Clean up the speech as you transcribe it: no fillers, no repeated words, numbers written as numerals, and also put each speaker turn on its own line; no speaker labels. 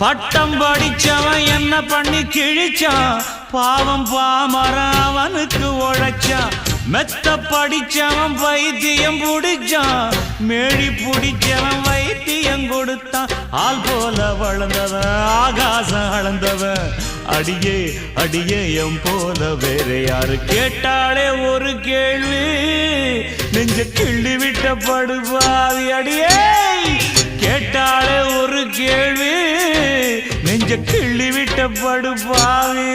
பட்டம் படிச்சவன் என்ன பண்ணி கிழிச்சான், பாவம் பாமரன் அவனுக்கு உழைச்சான். மெத்த படிச்சவன் வைத்தியம் புடிச்சான், மேழி புடிச்சவன் வைத்தியம் கொடுத்தான். ஆள் போல வளர்ந்தவன் ஆகாசம் அளந்தவன், அடியே அடியே எம் போல வேற யாரு கேட்டாலே ஒரு கேள்வி, நெஞ்ச கிள்ளி விட்ட படுபாவி. அடியே கேட்டாலே ஒரு கேள்வி, நெஞ்ச கிள்ளி விட்ட படுபாவி.